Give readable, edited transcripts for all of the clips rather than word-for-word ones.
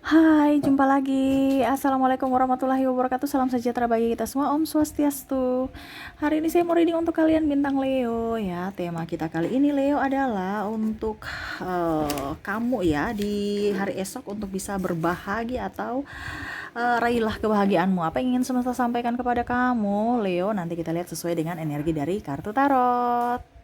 Hai, jumpa lagi. Assalamualaikum warahmatullahi wabarakatuh. Salam sejahtera bagi kita semua. Om Swastiastu. Hari ini saya mau reading untuk kalian bintang Leo ya. Tema kita kali ini Leo adalah untuk kamu ya di hari esok untuk bisa berbahagia atau raihlah kebahagiaanmu. Apa yang ingin semesta sampaikan kepada kamu, Leo? Nanti kita lihat sesuai dengan energi dari kartu tarot.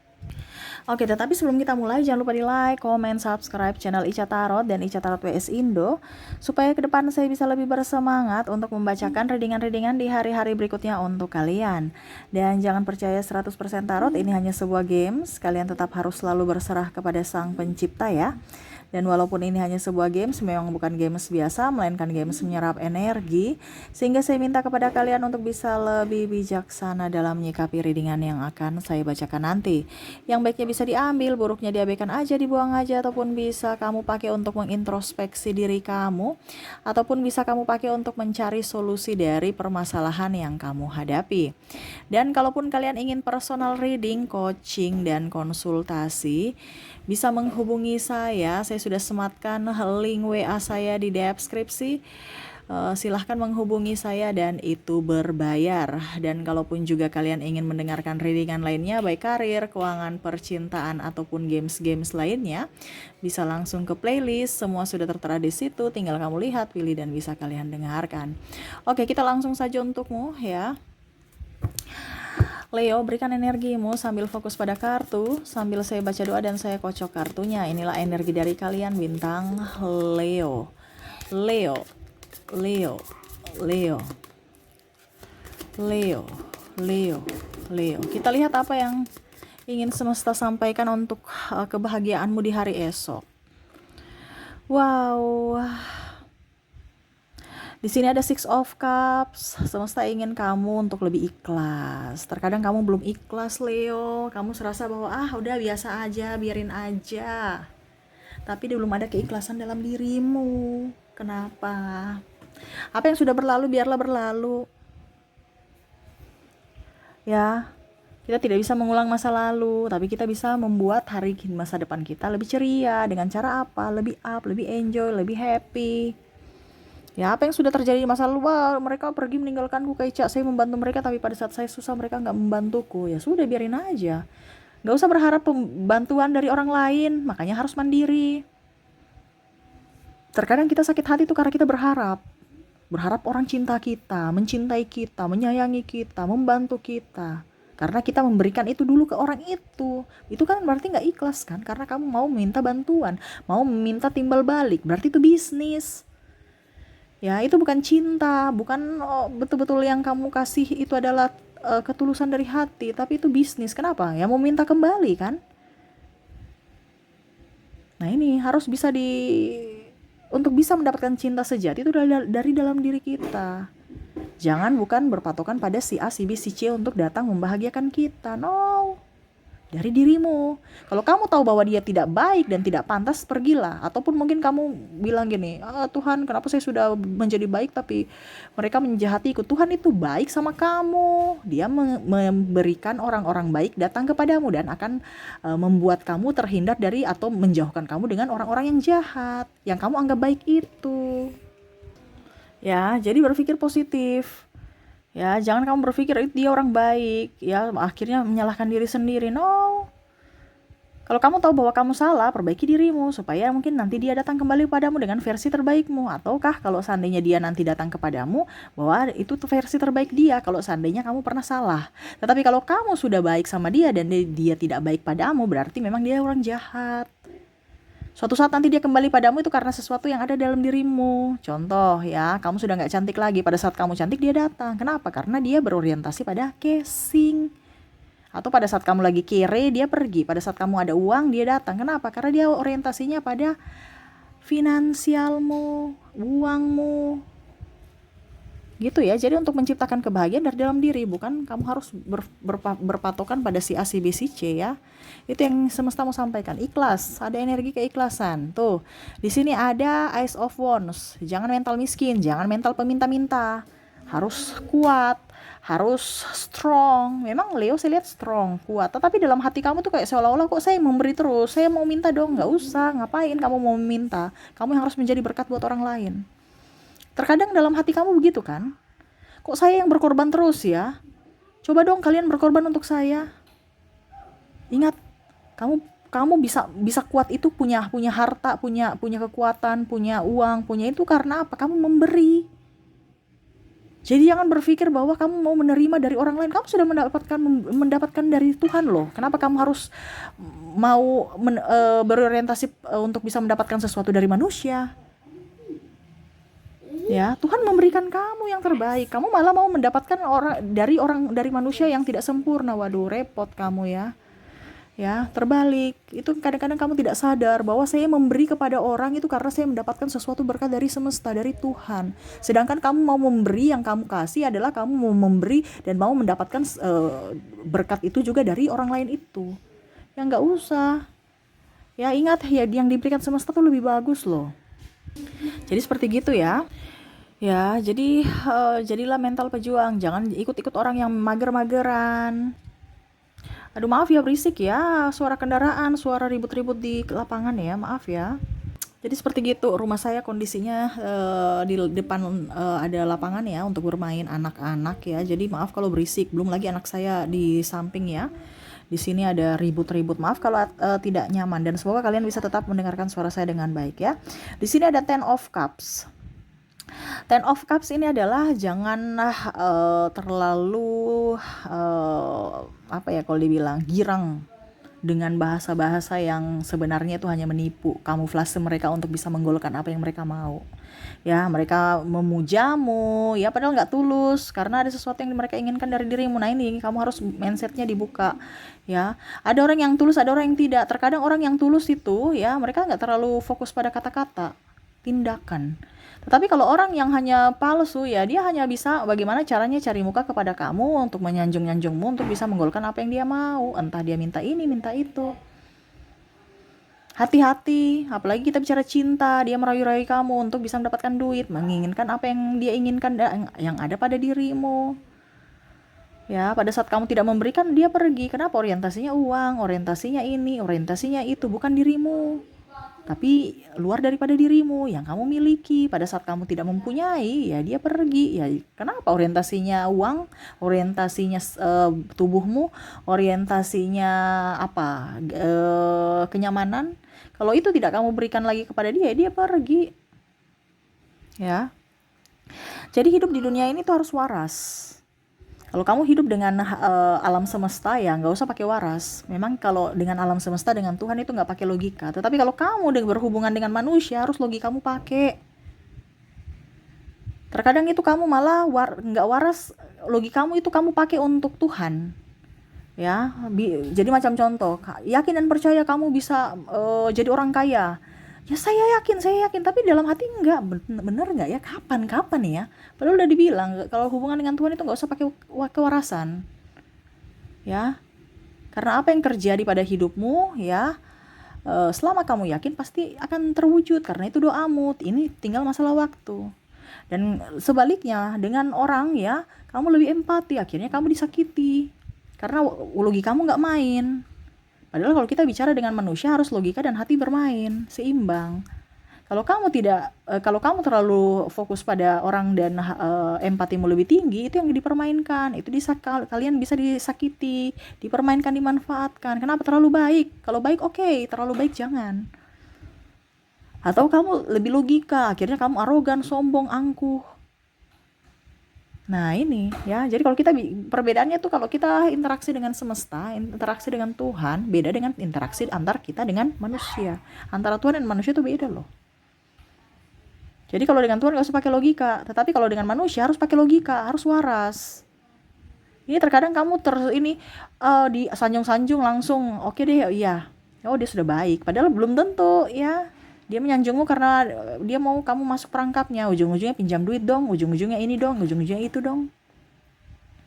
Oke, tetapi sebelum kita mulai, jangan lupa di like, comment, subscribe channel Ica Tarot dan Ica Tarot WS Indo, supaya ke depan saya bisa lebih bersemangat untuk membacakan readingan-readingan di hari-hari berikutnya untuk kalian. Dan jangan percaya 100% tarot, ini hanya sebuah games, kalian tetap harus selalu berserah kepada Sang Pencipta ya. Dan walaupun ini hanya sebuah games, memang bukan games biasa, melainkan games menyerap energi, sehingga saya minta kepada kalian untuk bisa lebih bijaksana dalam menyikapi readingan yang akan saya bacakan nanti. Yang baiknya bisa diambil, buruknya diabaikan aja, dibuang aja, ataupun bisa kamu pakai untuk mengintrospeksi diri kamu, ataupun bisa kamu pakai untuk mencari solusi dari permasalahan yang kamu hadapi. Dan kalaupun kalian ingin personal reading, coaching, dan konsultasi, bisa menghubungi saya sudah sematkan link WA saya di deskripsi. Silahkan menghubungi saya dan itu berbayar. Dan kalaupun juga kalian ingin mendengarkan readingan lainnya, baik karir, keuangan, percintaan, ataupun games-games lainnya, bisa langsung ke playlist. Semua sudah tertera di situ, tinggal kamu lihat, pilih, dan bisa kalian dengarkan. Oke, kita langsung saja untukmu ya. Leo, berikan energimu sambil fokus pada kartu, sambil saya baca doa dan saya kocok kartunya. Inilah energi dari kalian bintang Leo. Leo, Leo, Leo, Leo, Leo, Leo. Kita lihat apa yang ingin semesta sampaikan untuk kebahagiaanmu di hari esok. Wow. Di sini ada Six of Cups. Semesta ingin kamu untuk lebih ikhlas. Terkadang kamu belum ikhlas, Leo. Kamu serasa bahwa udah biasa aja, biarin aja. Tapi belum ada keikhlasan dalam dirimu. Kenapa? Apa yang sudah berlalu biarlah berlalu. Ya, kita tidak bisa mengulang masa lalu, tapi kita bisa membuat hari masa depan kita lebih ceria. Dengan cara apa? Lebih up, lebih enjoy, lebih happy. Ya, apa yang sudah terjadi di masa lalu, mereka pergi meninggalkanku kayak Ica, saya membantu mereka, tapi pada saat saya susah mereka nggak membantuku. Ya sudah, biarin aja. Nggak usah berharap bantuan dari orang lain, makanya harus mandiri. Terkadang kita sakit hati itu karena kita berharap. Berharap orang cinta kita, mencintai kita, menyayangi kita, membantu kita. Karena kita memberikan itu dulu ke orang itu. Itu kan berarti nggak ikhlas kan? Karena kamu mau minta bantuan, mau minta timbal balik. Berarti itu bisnis. Ya, itu bukan cinta, bukan betul-betul yang kamu kasih itu adalah ketulusan dari hati, tapi itu bisnis. Kenapa? Ya mau minta kembali kan? Nah, ini harus bisa untuk bisa mendapatkan cinta sejati itu dari dalam diri kita. Jangan bukan berpatokan pada si A, si B, si C untuk datang membahagiakan kita. No. Dari dirimu. Kalau kamu tahu bahwa dia tidak baik dan tidak pantas, pergilah. Ataupun mungkin kamu bilang gini, Tuhan kenapa saya sudah menjadi baik tapi mereka menjahatiku. Tuhan itu baik sama kamu. Dia memberikan orang-orang baik datang kepadamu dan akan membuat kamu terhindar dari atau menjauhkan kamu dengan orang-orang yang jahat, yang kamu anggap baik itu. Ya, jadi berpikir positif. Ya, jangan kamu berpikir dia orang baik, ya akhirnya menyalahkan diri sendiri. No. Kalau kamu tahu bahwa kamu salah, perbaiki dirimu supaya mungkin nanti dia datang kembali padamu dengan versi terbaikmu. Ataukah kalau seandainya dia nanti datang kepadamu, bahwa itu versi terbaik dia kalau seandainya kamu pernah salah. Tetapi kalau kamu sudah baik sama dia dan dia tidak baik padamu, berarti memang dia orang jahat. Suatu saat nanti dia kembali padamu itu karena sesuatu yang ada dalam dirimu. Contoh ya, kamu sudah nggak cantik lagi. Pada saat kamu cantik dia datang. Kenapa? Karena dia berorientasi pada casing. Atau pada saat kamu lagi kere dia pergi. Pada saat kamu ada uang dia datang. Kenapa? Karena dia orientasinya pada finansialmu, uangmu. Gitu ya. Jadi untuk menciptakan kebahagiaan dari dalam diri, bukan kamu harus berpatokan pada si A, si B, si C ya. Itu yang semesta mau sampaikan. Ikhlas, ada energi keikhlasan. Tuh, di sini ada Ace of Wands. Jangan mental miskin, jangan mental peminta-minta. Harus kuat, harus strong. Memang Leo saya lihat strong, kuat. Tetapi dalam hati kamu tuh kayak seolah-olah kok saya memberi terus. Saya mau minta dong, nggak usah. Ngapain kamu mau minta? Kamu yang harus menjadi berkat buat orang lain. Terkadang dalam hati kamu begitu kan? Kok saya yang berkorban terus ya? Coba dong kalian berkorban untuk saya. Ingat, kamu kamu bisa kuat itu punya harta, punya kekuatan, punya uang, punya itu karena apa? Kamu memberi. Jadi jangan berpikir bahwa kamu mau menerima dari orang lain. Kamu sudah mendapatkan dari Tuhan loh. Kenapa kamu harus mau berorientasi untuk bisa mendapatkan sesuatu dari manusia? Ya, Tuhan memberikan kamu yang terbaik. Kamu malah mau mendapatkan dari manusia yang tidak sempurna. Waduh, repot kamu ya. Ya, terbalik. Itu kadang-kadang kamu tidak sadar bahwa saya memberi kepada orang itu karena saya mendapatkan sesuatu berkat dari semesta, dari Tuhan. Sedangkan kamu mau memberi, yang kamu kasih adalah kamu mau memberi dan mau mendapatkan berkat itu juga dari orang lain itu. Ya nggak usah. Ya ingat ya, yang diberikan semesta tuh lebih bagus loh. Jadi seperti gitu ya. Ya, jadi jadilah mental pejuang. Jangan ikut-ikut orang yang mager-mageran. Aduh maaf ya berisik ya, suara kendaraan, suara ribut-ribut di lapangan ya, maaf ya. Jadi seperti gitu, rumah saya kondisinya di depan ada lapangan ya untuk bermain anak-anak ya. Jadi maaf kalau berisik, belum lagi anak saya di samping ya. Di sini ada ribut-ribut. Maaf kalau tidak nyaman dan semoga kalian bisa tetap mendengarkan suara saya dengan baik ya. Di sini ada Ten of Cups. Ten of Cups ini adalah janganlah terlalu apa ya kalau dibilang girang dengan bahasa-bahasa yang sebenarnya itu hanya menipu, kamuflase mereka untuk bisa menggolkan apa yang mereka mau. Ya, mereka memujamu, ya padahal nggak tulus karena ada sesuatu yang mereka inginkan dari dirimu. Nah ini kamu harus mindsetnya dibuka. Ya, ada orang yang tulus, ada orang yang tidak. Terkadang orang yang tulus itu, ya mereka nggak terlalu fokus pada kata-kata, tindakan. Tetapi kalau orang yang hanya palsu ya dia hanya bisa bagaimana caranya cari muka kepada kamu untuk menyanjung-nyanjungmu untuk bisa menggolkan apa yang dia mau. Entah dia minta ini, minta itu. Hati-hati, apalagi kita bicara cinta, dia merayu-rayu kamu untuk bisa mendapatkan duit, menginginkan apa yang dia inginkan yang ada pada dirimu. Ya, pada saat kamu tidak memberikan, dia pergi. Kenapa? Orientasinya uang, orientasinya ini, orientasinya itu, bukan dirimu. Tapi luar daripada dirimu yang kamu miliki. Pada saat kamu tidak mempunyai, ya dia pergi. Ya kenapa? Orientasinya uang, orientasinya tubuhmu, orientasinya apa? Kenyamanan. Kalau itu tidak kamu berikan lagi kepada dia, dia pergi. Ya. Jadi hidup di dunia ini tuh harus waras. Kalau kamu hidup dengan alam semesta ya nggak usah pakai waras. Memang kalau dengan alam semesta dengan Tuhan itu nggak pakai logika. Tetapi kalau kamu berhubungan dengan manusia harus logika kamu pakai. Terkadang itu kamu malah nggak waras, logika kamu itu kamu pakai untuk Tuhan. Ya, jadi macam contoh, yakin dan percaya kamu bisa jadi orang kaya. Ya saya yakin, tapi dalam hati enggak, bener enggak ya, kapan ya, padahal udah dibilang, kalau hubungan dengan Tuhan itu enggak usah pakai kewarasan, ya, karena apa yang terjadi pada hidupmu, ya, selama kamu yakin pasti akan terwujud, karena itu doamu, ini tinggal masalah waktu, dan sebaliknya, dengan orang ya, kamu lebih empati, akhirnya kamu disakiti, karena logika kamu enggak main. Padahal kalau kita bicara dengan manusia harus logika dan hati bermain, seimbang. Kalau kamu terlalu fokus pada orang dan empatimu lebih tinggi, itu yang dipermainkan. Itu kalian bisa disakiti, dipermainkan, dimanfaatkan. Kenapa? Terlalu baik. Kalau baik oke, terlalu baik jangan. Atau kamu lebih logika, akhirnya kamu arogan, sombong, angkuh. Nah ini ya, jadi kalau kita perbedaannya tuh kalau kita interaksi dengan semesta, interaksi dengan Tuhan, beda dengan interaksi antar kita dengan manusia. Antara Tuhan dan manusia itu beda loh. Jadi kalau dengan Tuhan gak usah pakai logika, tetapi kalau dengan manusia harus pakai logika, harus waras. Ini terkadang kamu di sanjung-sanjung langsung, oke deh, iya, oh dia sudah baik, padahal belum tentu ya. Dia menyanjungmu karena dia mau kamu masuk perangkapnya, ujung-ujungnya pinjam duit dong, ujung-ujungnya ini dong, ujung-ujungnya itu dong.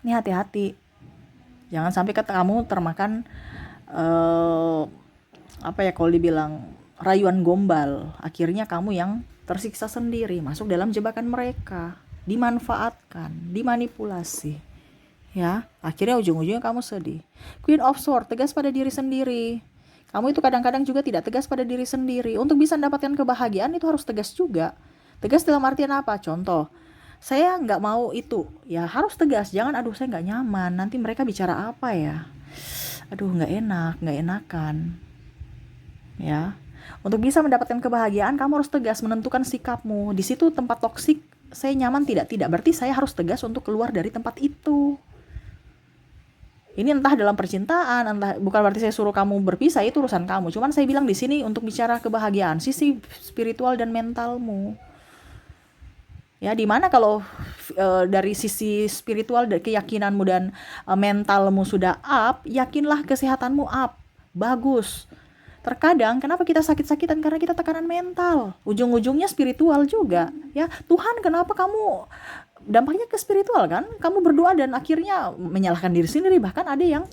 Ini hati-hati, jangan sampai kamu termakan apa ya kalau dibilang rayuan gombal, akhirnya kamu yang tersiksa sendiri, masuk dalam jebakan mereka, dimanfaatkan, dimanipulasi. Ya, akhirnya ujung-ujungnya kamu sedih. Queen of Swords, tegas pada diri sendiri. Kamu itu kadang-kadang juga tidak tegas pada diri sendiri. Untuk bisa mendapatkan kebahagiaan itu harus tegas juga. Tegas dalam artian apa? Contoh, saya nggak mau itu. Ya harus tegas, jangan aduh saya nggak nyaman. Nanti mereka bicara apa ya? Aduh nggak enak, nggak enakan. Ya, untuk bisa mendapatkan kebahagiaan kamu harus tegas menentukan sikapmu. Di situ tempat toksik, saya nyaman tidak berarti saya harus tegas untuk keluar dari tempat itu. Ini entah dalam percintaan, entah, bukan berarti saya suruh kamu berpisah, itu urusan kamu. Cuman saya bilang di sini untuk bicara kebahagiaan, sisi spiritual dan mentalmu. Ya, dimana kalau dari sisi spiritual dan keyakinanmu dan mentalmu sudah up, yakinlah kesehatanmu up, bagus. Terkadang kenapa kita sakit-sakitan karena kita tekanan mental, ujung-ujungnya spiritual juga. Ya, Tuhan kenapa kamu, dampaknya ke spiritual kan? Kamu berdoa dan akhirnya menyalahkan diri sendiri, bahkan ada yang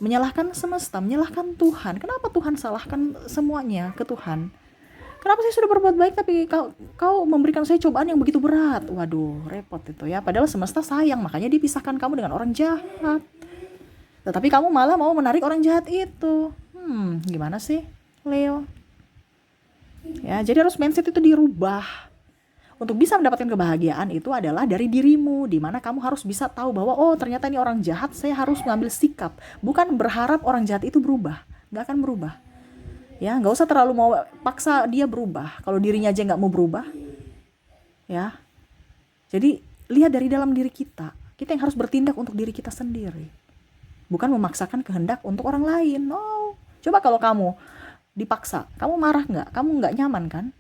menyalahkan semesta, menyalahkan Tuhan. Kenapa Tuhan salahkan semuanya ke Tuhan? Kenapa saya sudah berbuat baik tapi kau memberikan saya cobaan yang begitu berat? Waduh, repot itu ya. Padahal semesta sayang, makanya dipisahkan kamu dengan orang jahat. Tetapi kamu malah mau menarik orang jahat itu. Gimana sih, Leo? Ya, jadi harus mindset itu dirubah. Untuk bisa mendapatkan kebahagiaan itu adalah dari dirimu, di mana kamu harus bisa tahu bahwa oh ternyata ini orang jahat, saya harus mengambil sikap. Bukan berharap orang jahat itu berubah, nggak akan berubah. Ya, nggak usah terlalu mau paksa dia berubah. Kalau dirinya aja nggak mau berubah, ya. Jadi lihat dari dalam diri kita. Kita yang harus bertindak untuk diri kita sendiri, bukan memaksakan kehendak untuk orang lain. No. Coba kalau kamu dipaksa, kamu marah nggak? Kamu nggak nyaman kan?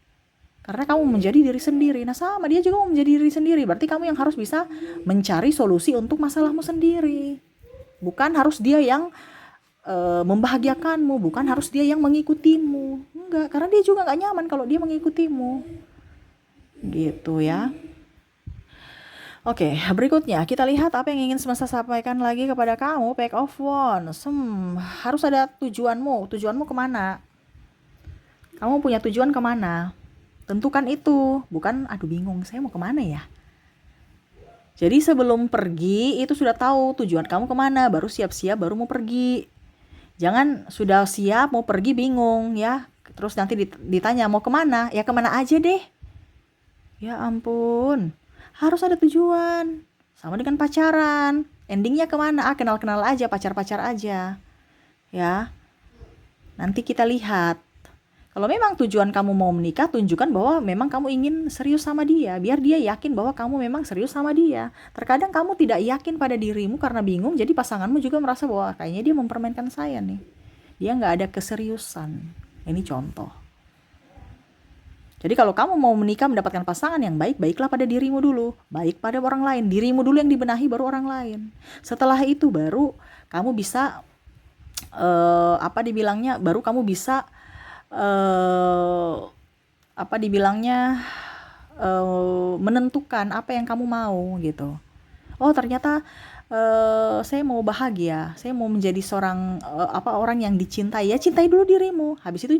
Karena kamu menjadi diri sendiri. Nah sama, dia juga mau menjadi diri sendiri. Berarti kamu yang harus bisa mencari solusi untuk masalahmu sendiri. Bukan harus dia yang membahagiakanmu, bukan harus dia yang mengikutimu. Enggak, karena dia juga nggak nyaman kalau dia mengikutimu. Gitu ya. Oke, berikutnya kita lihat apa yang ingin semesta sampaikan lagi kepada kamu. Pack of Wands. Harus ada tujuanmu. Tujuanmu kemana? Kamu punya tujuan kemana? Tentukan itu. Bukan, aduh bingung, saya mau kemana ya? Jadi sebelum pergi, itu sudah tahu tujuan kamu kemana. Baru siap-siap, baru mau pergi. Jangan sudah siap, mau pergi bingung ya. Terus nanti ditanya mau kemana? Ya kemana aja deh. Ya ampun. Harus ada tujuan. Sama dengan pacaran. Endingnya kemana? Kenal-kenal aja, pacar-pacar aja. Ya. Nanti kita lihat. Kalau memang tujuan kamu mau menikah, tunjukkan bahwa memang kamu ingin serius sama dia. Biar dia yakin bahwa kamu memang serius sama dia. Terkadang kamu tidak yakin pada dirimu karena bingung, jadi pasanganmu juga merasa bahwa kayaknya dia mempermainkan saya nih. Dia nggak ada keseriusan. Ini contoh. Jadi kalau kamu mau menikah mendapatkan pasangan yang baik, baiklah pada dirimu dulu. Baik pada orang lain. Dirimu dulu yang dibenahi, baru orang lain. Setelah itu baru kamu bisa, baru kamu bisa, menentukan apa yang kamu mau gitu. Oh ternyata saya mau bahagia, saya mau menjadi seorang orang yang dicintai. Ya cintai dulu dirimu. Habis itu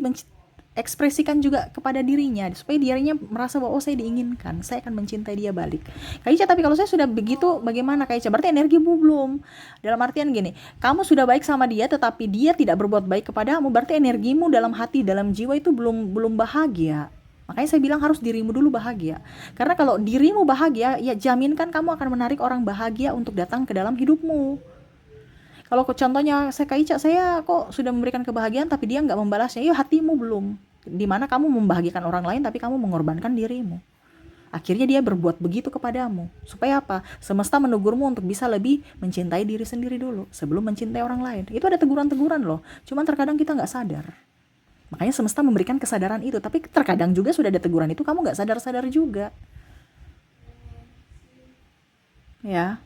ekspresikan juga kepada dirinya supaya dirinya merasa bahwa oh saya diinginkan, saya akan mencintai dia balik. Kak Ica, tapi kalau saya sudah begitu bagaimana Kak Ica? Berarti energimu belum. Dalam artian gini, kamu sudah baik sama dia tetapi dia tidak berbuat baik kepadamu, berarti energimu dalam hati, dalam jiwa itu belum bahagia. Makanya saya bilang harus dirimu dulu bahagia. Karena kalau dirimu bahagia, ya jaminkan kamu akan menarik orang bahagia untuk datang ke dalam hidupmu. Kalau contohnya saya Kak Ica, saya kok sudah memberikan kebahagiaan tapi dia nggak membalasnya, ya hatimu belum. Dimana kamu membahagiakan orang lain tapi kamu mengorbankan dirimu. Akhirnya dia berbuat begitu kepadamu. Supaya apa? Semesta menegurmu untuk bisa lebih mencintai diri sendiri dulu sebelum mencintai orang lain. Itu ada teguran-teguran loh. Cuman terkadang kita nggak sadar. Makanya semesta memberikan kesadaran itu. Tapi terkadang juga sudah ada teguran itu kamu nggak sadar-sadar juga. Ya.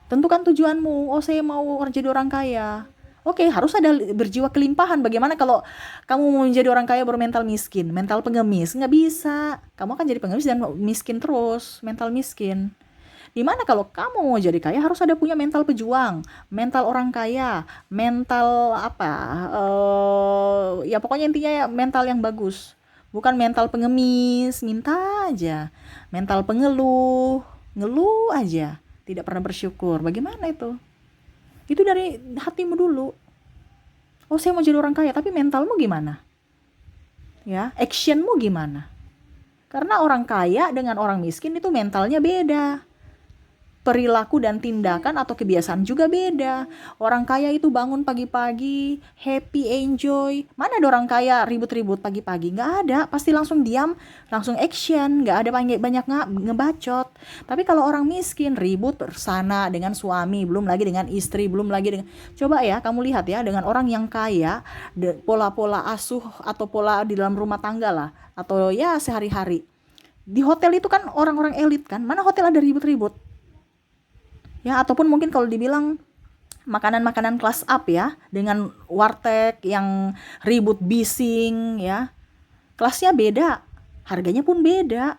Tentukan tujuanmu. Oh saya mau jadi orang kaya. Oke, harus ada berjiwa kelimpahan. Bagaimana kalau kamu mau menjadi orang kaya bermental miskin, mental pengemis? Nggak bisa. Kamu akan jadi pengemis dan miskin terus, mental miskin. Dimana kalau kamu mau jadi kaya harus ada punya mental pejuang, mental orang kaya, mental ya pokoknya intinya ya mental yang bagus. Bukan mental pengemis, minta aja. Mental pengeluh, ngeluh aja. tidak pernah bersyukur. Bagaimana itu? Itu dari hatimu dulu. Oh, saya mau jadi orang kaya, tapi mentalmu gimana? Ya, actionmu gimana? Karena orang kaya dengan orang miskin itu mentalnya beda. Perilaku dan tindakan atau kebiasaan juga beda. Orang kaya itu bangun pagi-pagi, happy, enjoy. Mana ada orang kaya ribut-ribut pagi-pagi? Nggak ada, pasti langsung diam, langsung action, nggak ada banyak ngebacot. Tapi kalau orang miskin, ribut sana dengan suami, belum lagi dengan istri, belum lagi dengan... Coba ya, kamu lihat ya, dengan orang yang kaya, pola-pola asuh atau pola di dalam rumah tangga lah, atau ya sehari-hari. Di hotel itu kan orang-orang elit kan, mana hotel ada ribut-ribut? Ya, ataupun mungkin kalau dibilang makanan-makanan kelas up ya, dengan warteg yang ribut bising ya, kelasnya beda, harganya pun beda.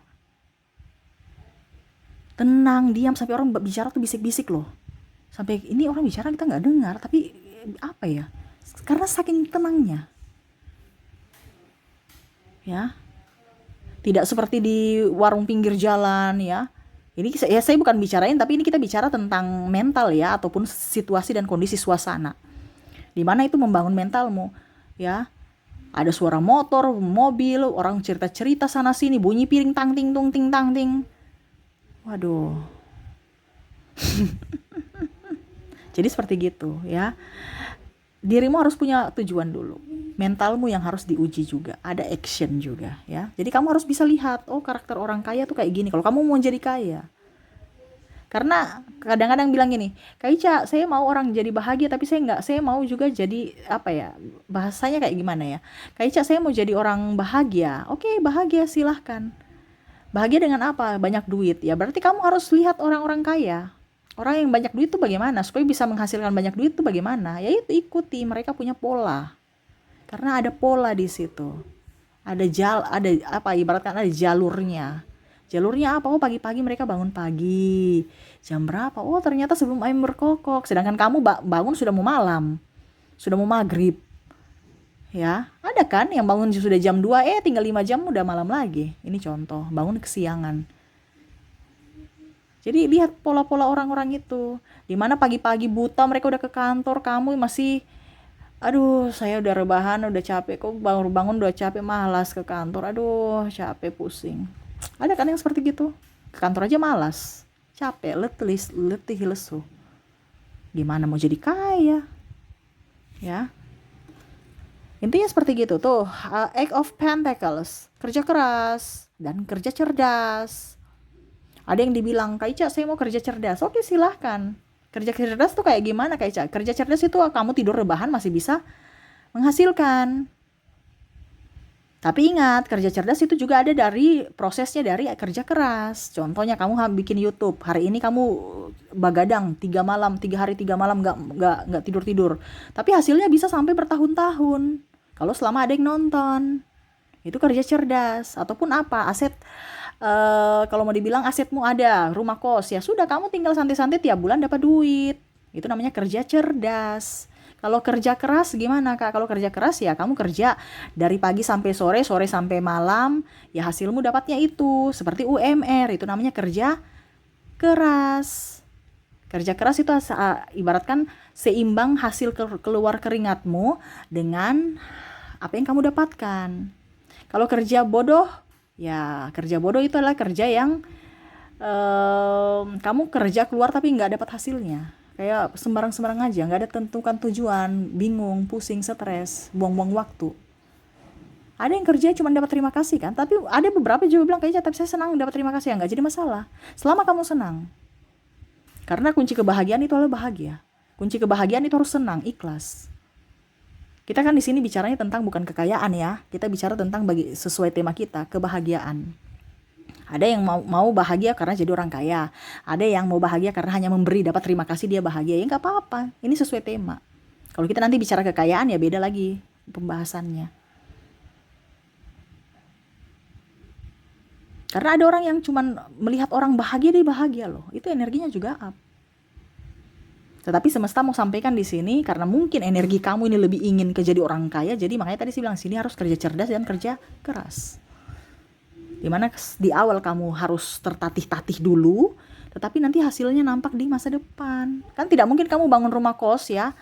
Tenang, diam, sampai orang bicara tuh bisik-bisik loh, sampai ini orang bicara kita nggak dengar, tapi apa ya, karena saking tenangnya ya. Tidak seperti di warung pinggir jalan ya. Ini ya, saya bukan bicarain, tapi ini kita bicara tentang mental ya, ataupun situasi dan kondisi suasana. Di mana itu membangun mentalmu ya. Ada suara motor, mobil, orang cerita-cerita sana sini, bunyi piring tang ting tung ting tang ting. Waduh. Jadi seperti gitu ya. Dirimu harus punya tujuan dulu. Mentalmu yang harus diuji juga, ada action juga ya. Jadi kamu harus bisa lihat, oh karakter orang kaya tuh kayak gini kalau kamu mau jadi kaya. Karena kadang-kadang bilang gini, Kak Ica, saya mau orang jadi bahagia, tapi saya mau juga jadi apa ya, bahasanya kayak gimana ya, Kak Ica, saya mau jadi orang bahagia. Oke, bahagia, silahkan. Bahagia dengan apa? Banyak duit ya, berarti kamu harus lihat orang-orang kaya. Orang yang banyak duit tuh bagaimana, supaya bisa menghasilkan banyak duit tuh bagaimana, ya itu ikuti, mereka punya pola. Karena ada pola di situ. Ada apa, ibaratkan ada jalurnya. Jalurnya apa? Oh, pagi-pagi mereka bangun pagi. Jam berapa? Oh, ternyata sebelum ayam berkokok. Sedangkan kamu bangun sudah mau malam. Sudah mau maghrib. Ya, ada kan yang bangun sudah jam 2, tinggal 5 jam udah malam lagi. Ini contoh, bangun kesiangan. Jadi lihat pola-pola orang-orang itu. Dimana pagi-pagi buta mereka udah ke kantor, kamu masih... Aduh, saya udah rebahan, udah capek, kok bangun udah capek, malas ke kantor, aduh capek, pusing. Ada kan yang seperti gitu, ke kantor aja malas, capek, letih lesu. Gimana mau jadi kaya ya? Intinya seperti gitu tuh, Eight of Pentacles, kerja keras dan kerja cerdas. Ada yang dibilang, Kak Ica, saya mau kerja cerdas. Oke, silahkan. Kerja cerdas tuh kayak gimana, Kak Ica? Kerja cerdas itu kamu tidur rebahan masih bisa menghasilkan. Tapi ingat, kerja cerdas itu juga ada dari prosesnya, dari kerja keras. Contohnya kamu bikin YouTube. Hari ini kamu bagadang 3 hari 3 malam nggak tidur. Tapi hasilnya bisa sampai bertahun-tahun. Kalau selama ada yang nonton. Itu kerja cerdas. Ataupun apa? Aset, kalau mau dibilang asetmu ada, rumah kos, ya sudah, kamu tinggal santai-santai tiap bulan dapat duit. Itu namanya kerja cerdas. Kalau kerja keras gimana, Kak? Kalau kerja keras ya kamu kerja dari pagi sampai sore, sore sampai malam, ya hasilmu dapatnya itu. Seperti UMR, itu namanya kerja keras. Kerja keras itu ibaratkan seimbang hasil keluar keringatmu dengan apa yang kamu dapatkan. Kalau kerja bodoh, ya kerja bodoh itu adalah kerja yang kamu kerja keluar tapi nggak dapat hasilnya. Kayak sembarang-sembarang aja, nggak ada tentukan tujuan, bingung, pusing, stres, buang-buang waktu. Ada yang kerja cuma dapat terima kasih kan, tapi ada beberapa juga bilang kayaknya, tapi saya senang dapat terima kasih, ya nggak jadi masalah. Selama kamu senang. Karena kunci kebahagiaan itu adalah bahagia. Kunci kebahagiaan itu harus senang, ikhlas. Kita kan di sini bicaranya tentang bukan kekayaan ya. Kita bicara tentang sesuai tema kita, kebahagiaan. Ada yang mau bahagia karena jadi orang kaya. Ada yang mau bahagia karena hanya memberi, dapat terima kasih, dia bahagia. Ya nggak apa-apa. Ini sesuai tema. Kalau kita nanti bicara kekayaan ya beda lagi pembahasannya. Karena ada orang yang cuman melihat orang bahagia, dia bahagia loh. Itu energinya juga up. Tetapi semesta mau sampaikan di sini, karena mungkin energi kamu ini lebih ingin jadi orang kaya, jadi makanya tadi saya bilang sini harus kerja cerdas dan kerja keras. Dimana di awal kamu harus tertatih-tatih dulu, tetapi nanti hasilnya nampak di masa depan. Kan tidak mungkin kamu bangun rumah kos ya,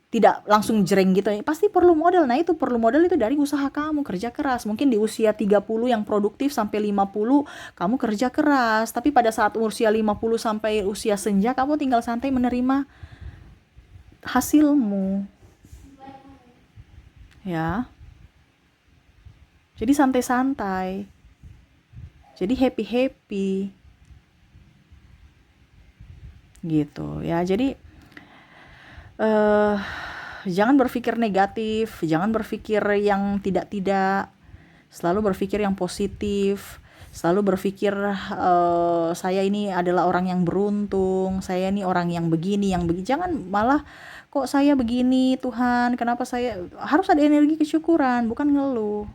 tidak langsung jreng gitu ya. Pasti perlu modal. Nah, itu perlu modal itu dari usaha kamu, kerja keras. Mungkin di usia 30 yang produktif sampai 50 kamu kerja keras, tapi pada saat usia 50 sampai usia senja kamu tinggal santai menerima hasilmu. Ya. Jadi santai-santai. Jadi happy-happy. Gitu ya. Jadi jangan berpikir negatif, jangan berpikir yang tidak-tidak, selalu berpikir yang positif, selalu berpikir saya ini adalah orang yang beruntung, saya ini orang yang begini, jangan malah kok saya begini Tuhan, kenapa saya, harus ada energi kesyukuran, bukan ngeluh.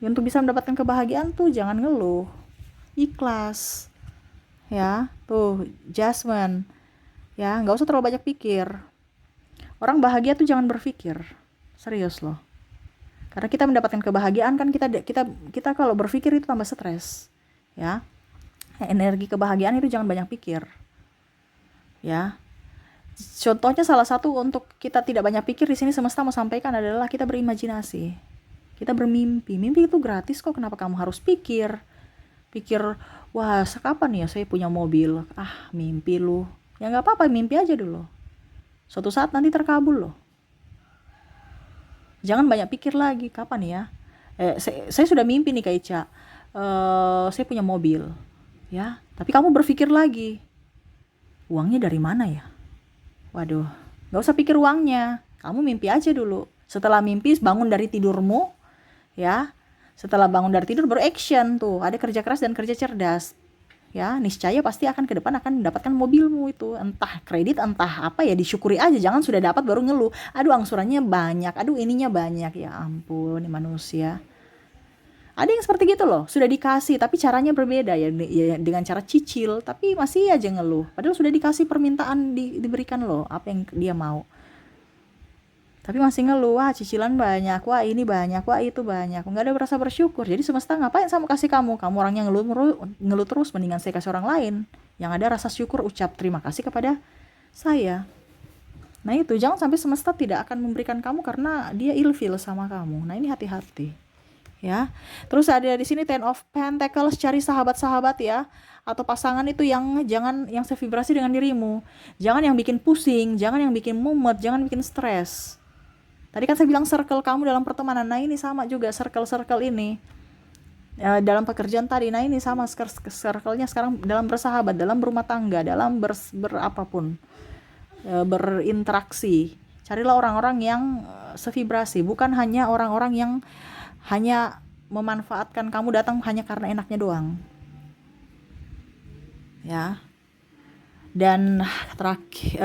Untuk bisa mendapatkan kebahagiaan tuh jangan ngeluh, ikhlas ya, tuh Jasmine ya, nggak usah terlalu banyak pikir. Orang bahagia tuh jangan berpikir, serius loh. Karena kita mendapatkan kebahagiaan kan kita kalau berpikir itu tambah stres, ya. Energi kebahagiaan itu jangan banyak pikir, ya. Contohnya salah satu untuk kita tidak banyak pikir di sini semesta mau sampaikan adalah kita berimajinasi, kita bermimpi. Mimpi itu gratis kok, kenapa kamu harus pikir? Wah kapan ya saya punya mobil? Mimpi lu. Ya nggak apa-apa, mimpi aja dulu. Suatu saat nanti terkabul loh. Jangan banyak pikir lagi, kapan ya? Saya sudah mimpi nih Kak Ica, saya punya mobil, ya. Tapi kamu berpikir lagi, uangnya dari mana ya? Waduh, nggak usah pikir uangnya, kamu mimpi aja dulu. Setelah mimpi, bangun dari tidurmu, ya. Setelah bangun dari tidur baru action tuh, ada kerja keras dan kerja cerdas. Ya, niscaya pasti akan ke depan akan mendapatkan mobilmu itu, entah kredit entah apa ya, disyukuri aja, jangan sudah dapat baru ngeluh, aduh angsurannya banyak, aduh ininya banyak, ya ampun, ini manusia. Ada yang seperti gitu loh, sudah dikasih tapi caranya berbeda ya, dengan cara cicil, tapi masih aja ngeluh, padahal sudah dikasih permintaan, diberikan loh apa yang dia mau, tapi masih ngeluh, wah cicilan banyak, wah ini banyak, wah itu banyak, nggak ada rasa bersyukur. Jadi semesta ngapain sama kasih kamu orang yang ngeluh terus, mendingan saya kasih orang lain yang ada rasa syukur, ucap terima kasih kepada saya. Nah itu, jangan sampai semesta tidak akan memberikan kamu karena dia ilfil sama kamu. Nah ini hati-hati ya. Terus ada di sini Ten of Pentacles, cari sahabat-sahabat ya, atau pasangan itu yang jangan yang sevibrasi dengan dirimu, jangan yang bikin pusing, jangan yang bikin mumet, jangan bikin stres. Tadi kan saya bilang circle kamu dalam pertemanan, nah ini sama juga circle ini dalam pekerjaan tadi, nah ini sama circle-nya sekarang dalam bersahabat, dalam berumah tangga, dalam berapapun, berinteraksi. Carilah orang-orang yang sevibrasi, bukan hanya orang-orang yang hanya memanfaatkan kamu datang hanya karena enaknya doang. Ya. Dan terakhir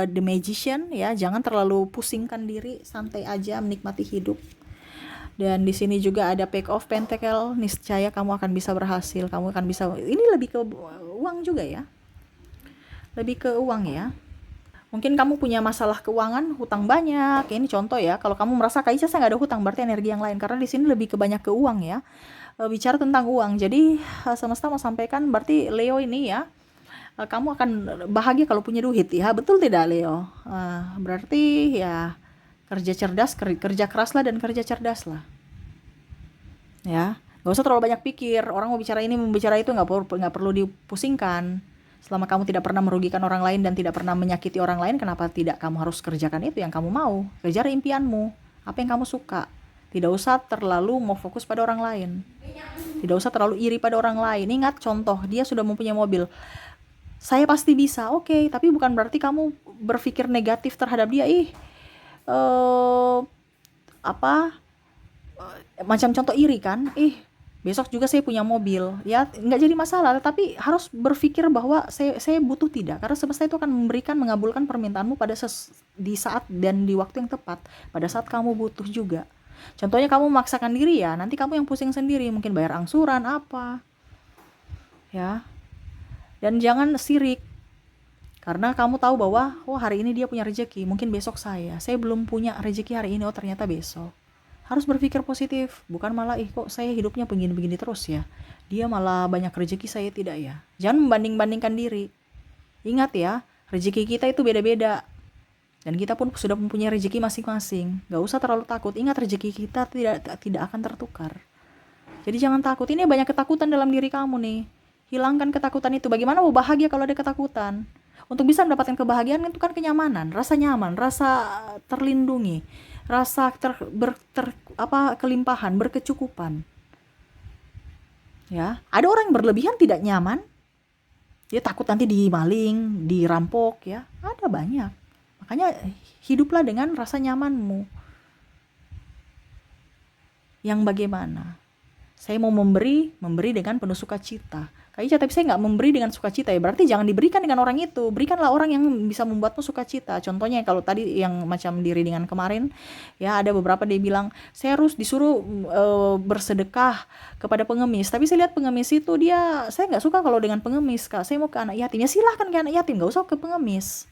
The Magician ya, jangan terlalu pusingkan diri, santai aja menikmati hidup. Dan di sini juga ada Page of Pentacles, niscaya kamu akan bisa berhasil, kamu akan bisa, ini lebih ke uang juga ya, lebih ke uang ya. Mungkin kamu punya masalah keuangan, hutang banyak, ini contoh ya. Kalau kamu merasa Kak Ica saya nggak ada hutang, berarti energi yang lain, karena di sini lebih ke banyak ke uang ya, bicara tentang uang. Jadi semesta mau sampaikan berarti Leo ini ya, kamu akan bahagia kalau punya duit ya, betul tidak Leo? Berarti ya kerja cerdas, kerja keras lah, dan kerja cerdas lah ya. Gak usah terlalu banyak pikir, orang mau bicara ini, mau bicara itu, nggak perlu dipusingkan. Selama kamu tidak pernah merugikan orang lain dan tidak pernah menyakiti orang lain, kenapa tidak kamu harus kerjakan itu yang kamu mau? Kejar impianmu, apa yang kamu suka. Tidak usah terlalu mau fokus pada orang lain, tidak usah terlalu iri pada orang lain. Ingat contoh, dia sudah mempunyai mobil, saya pasti bisa, oke, tapi bukan berarti kamu berpikir negatif terhadap dia. Macam contoh iri kan, besok juga saya punya mobil, ya nggak jadi masalah, tapi harus berpikir bahwa saya butuh tidak, karena semesta itu akan mengabulkan permintaanmu di saat dan di waktu yang tepat, pada saat kamu butuh juga. Contohnya kamu memaksakan diri ya, nanti kamu yang pusing sendiri, mungkin bayar angsuran apa ya. Dan jangan sirik, karena kamu tahu bahwa hari ini dia punya rezeki, mungkin besok saya belum punya rezeki hari ini, ternyata besok. Harus berpikir positif, bukan malah ih kok saya hidupnya begini-begini terus ya. Dia malah banyak rezeki, saya tidak ya. Jangan membanding-bandingkan diri. Ingat ya, rezeki kita itu beda-beda. Dan kita pun sudah mempunyai rezeki masing-masing. Gak usah terlalu takut. Ingat rezeki kita tidak akan tertukar. Jadi jangan takut. Ini banyak ketakutan dalam diri kamu nih. Hilangkan ketakutan itu. Bagaimana mau bahagia kalau ada ketakutan? Untuk bisa mendapatkan kebahagiaan itu kan kenyamanan, rasa nyaman, rasa terlindungi, rasa kelimpahan, berkecukupan. Ya, ada orang yang berlebihan tidak nyaman. Dia takut nanti dimaling, dirampok ya. Ada banyak. Makanya hiduplah dengan rasa nyamanmu. Yang bagaimana? Saya mau memberi dengan penuh sukacita. Kayaknya tapi saya nggak memberi dengan sukacita ya. Berarti jangan diberikan dengan orang itu. Berikanlah orang yang bisa membuatmu sukacita. Contohnya kalau tadi yang macam diri dengan kemarin, ya ada beberapa dia bilang saya harus disuruh bersedekah kepada pengemis. Tapi saya lihat pengemis itu saya nggak suka kalau dengan pengemis kak. Saya mau ke anak yatim. Ya silahkan ke anak yatim, nggak usah ke pengemis.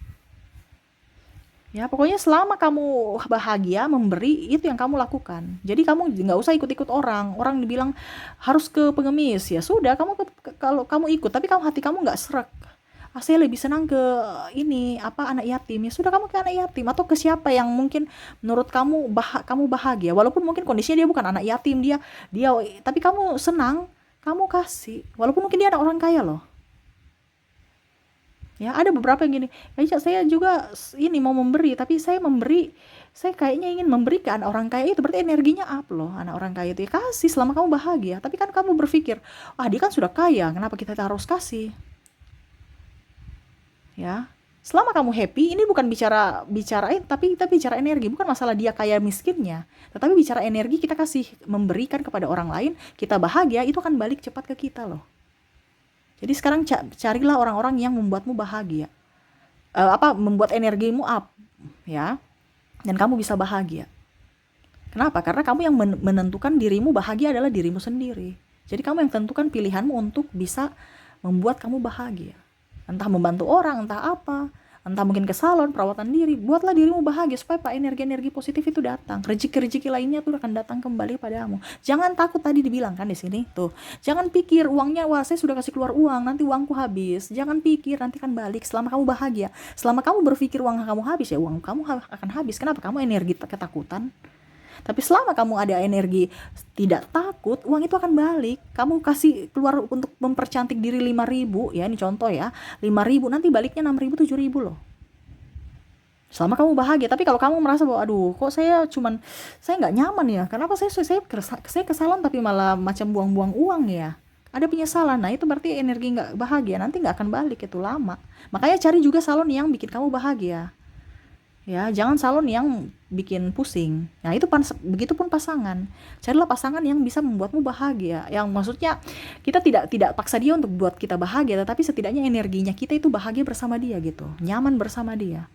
Ya, pokoknya selama kamu bahagia memberi, itu yang kamu lakukan. Jadi kamu nggak usah ikut-ikut orang. Orang dibilang harus ke pengemis, ya sudah kalau kamu ikut, tapi hati kamu nggak srek. Saya lebih senang ke ini anak yatim. Ya sudah kamu ke anak yatim atau ke siapa yang mungkin menurut kamu kamu bahagia. Walaupun mungkin kondisinya dia bukan anak yatim, dia tapi kamu senang, kamu kasih. Walaupun mungkin dia anak orang kaya loh. Ya, ada beberapa yang gini, kayaknya saya juga ini mau memberi, tapi saya kayaknya ingin memberi ke anak orang kaya itu, berarti energinya up loh, anak orang kaya itu. Ya kasih selama kamu bahagia, tapi kan kamu berpikir, dia kan sudah kaya, kenapa kita harus kasih? Ya, selama kamu happy, ini bukan tapi kita bicara energi, bukan masalah dia kaya miskinnya, tetapi bicara energi, kita kasih, memberikan kepada orang lain, kita bahagia, itu akan balik cepat ke kita loh. Jadi sekarang carilah orang-orang yang membuatmu bahagia. Membuat energimu up, ya. Dan kamu bisa bahagia. Kenapa? Karena kamu yang menentukan dirimu bahagia adalah dirimu sendiri. Jadi kamu yang tentukan pilihanmu untuk bisa membuat kamu bahagia. Entah membantu orang, entah apa. Entah mungkin ke salon, perawatan diri. Buatlah dirimu bahagia supaya energi-energi positif itu datang. Rezeki-rezeki lainnya tuh akan datang kembali padamu. Jangan takut, tadi dibilang kan di sini tuh. Jangan pikir uangnya, wah saya sudah kasih keluar uang, nanti uangku habis. Jangan pikir nanti kan balik selama kamu bahagia. Selama kamu berpikir uang kamu habis, ya uang kamu akan habis. Kenapa? Kamu energi ketakutan. Tapi selama kamu ada energi tidak takut, uang itu akan balik. Kamu kasih keluar untuk mempercantik diri 5.000, ya ini contoh ya, 5.000, nanti baliknya 6.000, 7.000 loh. Selama kamu bahagia. Tapi kalau kamu merasa bahwa aduh kok saya nggak nyaman ya, kenapa saya ke salon tapi malah macam buang-buang uang ya, ada penyesalan. Nah itu berarti energi nggak bahagia, nanti nggak akan balik, itu lama. Makanya cari juga salon yang bikin kamu bahagia. Ya, jangan salon yang bikin pusing. Nah, begitupun pasangan. Carilah pasangan yang bisa membuatmu bahagia. Yang maksudnya kita tidak paksa dia untuk buat kita bahagia, tetapi setidaknya energinya kita itu bahagia bersama dia gitu. Nyaman bersama dia.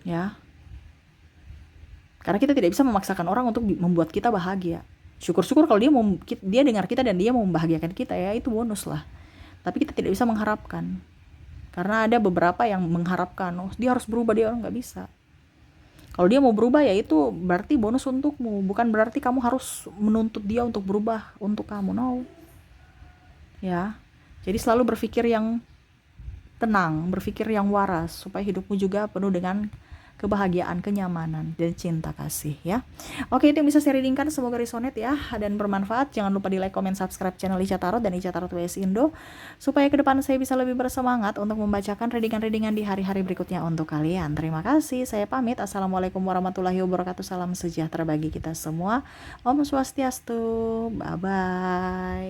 Ya. Karena kita tidak bisa memaksakan orang untuk membuat kita bahagia. Syukur-syukur kalau dia dengar kita dan dia mau membahagiakan kita, ya itu bonus lah. Tapi kita tidak bisa mengharapkan. Karena ada beberapa yang mengharapkan, dia harus berubah, dia orang nggak bisa. Kalau dia mau berubah, ya itu berarti bonus untukmu. Bukan berarti kamu harus menuntut dia untuk berubah untuk kamu, no. Ya, jadi selalu berpikir yang tenang, berpikir yang waras, supaya hidupmu juga penuh dengan kebahagiaan, kenyamanan, dan cinta kasih ya. Oke, itu yang bisa saya readingkan, semoga resonate ya dan bermanfaat. Jangan lupa di like, comment, subscribe channel Ica Tarot dan Ica Tarot WS Indo supaya ke depan saya bisa lebih bersemangat untuk membacakan readingan-readingan di hari-hari berikutnya untuk kalian. Terima kasih, saya pamit. Assalamualaikum warahmatullahi wabarakatuh. Salam sejahtera bagi kita semua. Om Swastiastu. Bye bye.